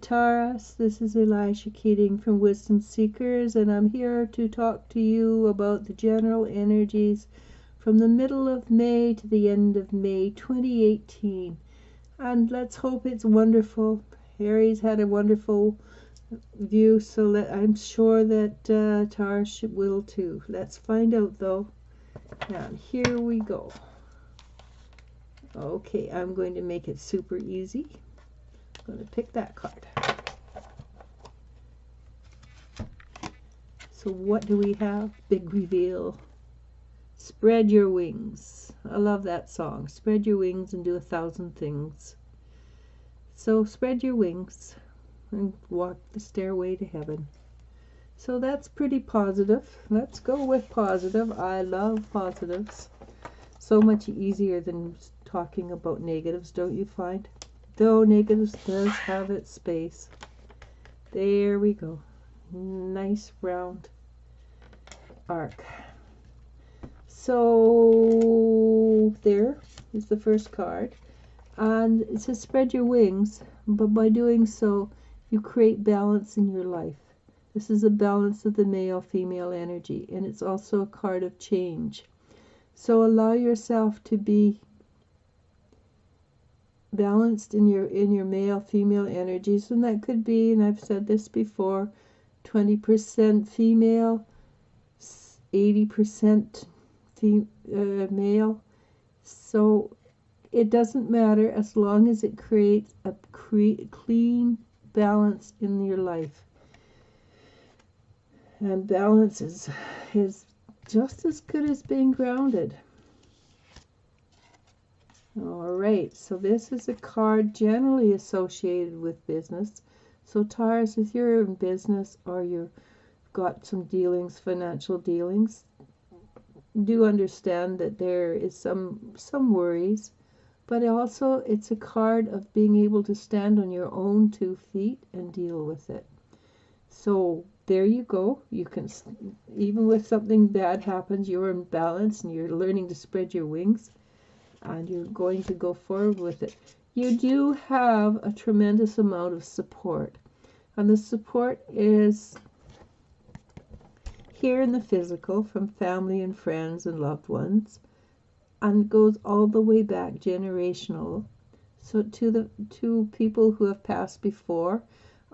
Taurus, this is Elisha Keating from Wisdom Seekers, and I'm here to talk to you about the general energies from the middle of May to the end of May 2018. And let's hope it's wonderful. Aries had a wonderful view, so I'm sure that Taurus will too. Let's find out though. And here we go. Okay, I'm going to make it super easy. I'm going to pick that card. So what do we have? Big reveal. Spread your wings. I love that song. Spread your wings and do 1,000 things. So spread your wings and walk the stairway to heaven. So that's pretty positive. Let's go with positive. I love positives. So much easier than talking about negatives, don't you find? Though negatives does have its space. There we go. Nice round arc. So there is the first card. And it says spread your wings, but by doing so, you create balance in your life. This is a balance of the male-female energy, and it's also a card of change. So allow yourself to be balanced in your male-female energies, and that could be, and I've said this before, 20% female, 80% male. So it doesn't matter as long as it creates a clean balance in your life. And balance is just as good as being grounded. Alright, so this is a card generally associated with business. So Taurus, if you're in business or you've got some dealings, financial dealings, do understand that there is some worries, but also it's a card of being able to stand on your own 2 feet and deal with it. So there you go. You can, even with something bad happens, you're in balance and you're learning to spread your wings. And you're going to go forward with it. You do have a tremendous amount of support. And the support is here in the physical from family and friends and loved ones. And goes all the way back generational. So to people who have passed before.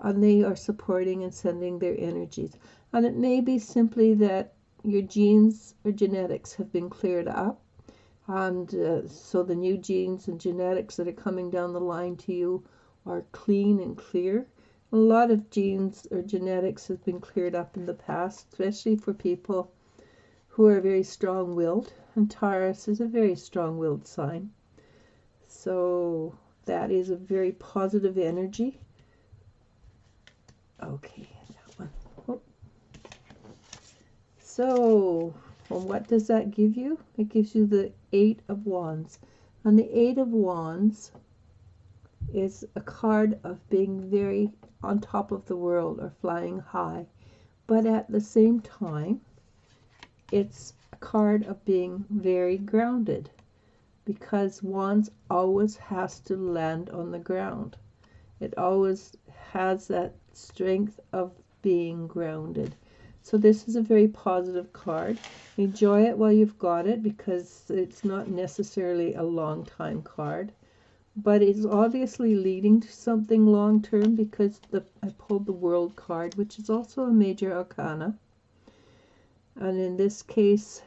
And they are supporting and sending their energies. And it may be simply that your genes or genetics have been cleared up. And so the new genes and genetics that are coming down the line to you are clean and clear. A lot of genes or genetics has been cleared up in the past, especially for people who are very strong-willed. And Taurus is a very strong-willed sign. So that is a very positive energy. Okay, that one. Oh. So what does that give you? It gives you the 8 of Wands. And the 8 of Wands is a card of being very on top of the world or flying high. But at the same time, it's a card of being very grounded. Because Wands always has to land on the ground. It always has that strength of being grounded. So this is a very positive card. Enjoy it while you've got it, because it's not necessarily a long time card. But it's obviously leading to something long term, because I pulled the World card, which is also a major arcana. And in this case,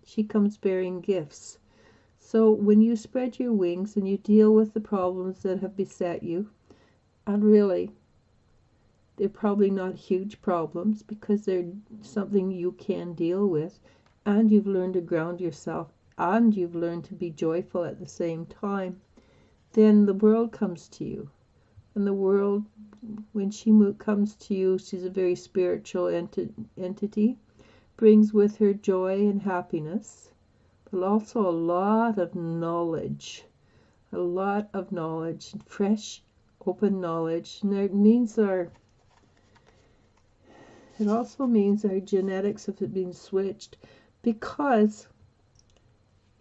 she comes bearing gifts. So when you spread your wings and you deal with the problems that have beset you, and really, they're probably not huge problems because they're something you can deal with, and you've learned to ground yourself, and you've learned to be joyful at the same time, then the world comes to you. And the world, when she comes to you, she's a very spiritual entity, brings with her joy and happiness, but also a lot of knowledge, fresh, open knowledge. And it means it also means our genetics have been switched, because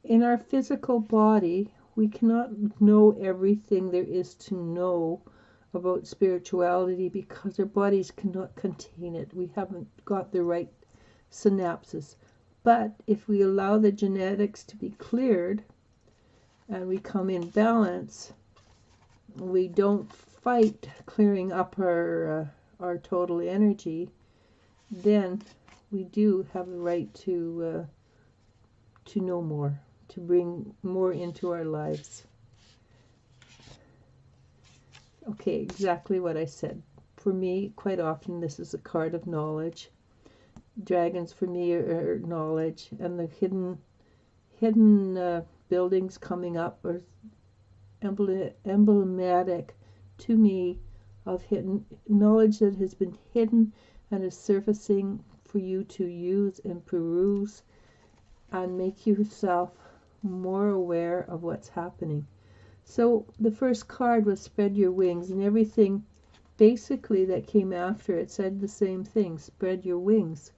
in our physical body we cannot know everything there is to know about spirituality because our bodies cannot contain it. We haven't got the right synapses. But if we allow the genetics to be cleared and we come in balance, we don't fight clearing up our total energy, then we do have the right to know more, to bring more into our lives. Okay, exactly what I said. For me, quite often, this is a card of knowledge. Dragons for me are knowledge, and the hidden buildings coming up are emblematic to me of hidden knowledge that has been hidden and is surfacing for you to use and peruse and make yourself more aware of what's happening. So the first card was spread your wings, and everything basically that came after it said the same thing, spread your wings.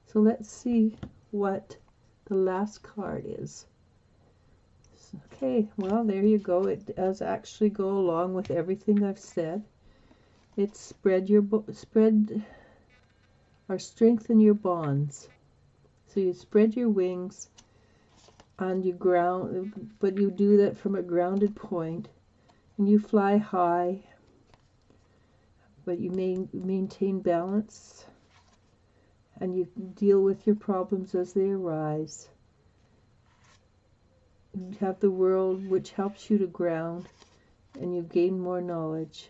So let's see what the last card is. Okay, well, there you go. It does actually go along with everything I've said. It's strengthen your bonds. So you spread your wings and you ground, but you do that from a grounded point, and you fly high, but you maintain balance, and you deal with your problems as they arise. You have the world which helps you to ground, and you gain more knowledge.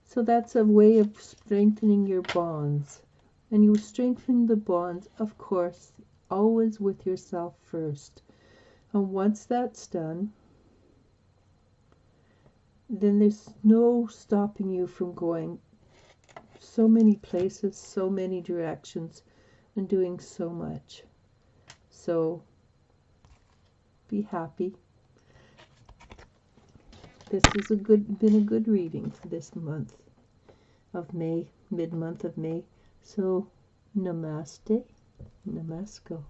So that's a way of strengthening your bonds. And you strengthen the bonds, of course, always with yourself first. And once that's done, then there's no stopping you from going so many places, so many directions, and doing so much. So be happy. This has been a good reading for this month of May, mid-month of May. So namaste, namasko.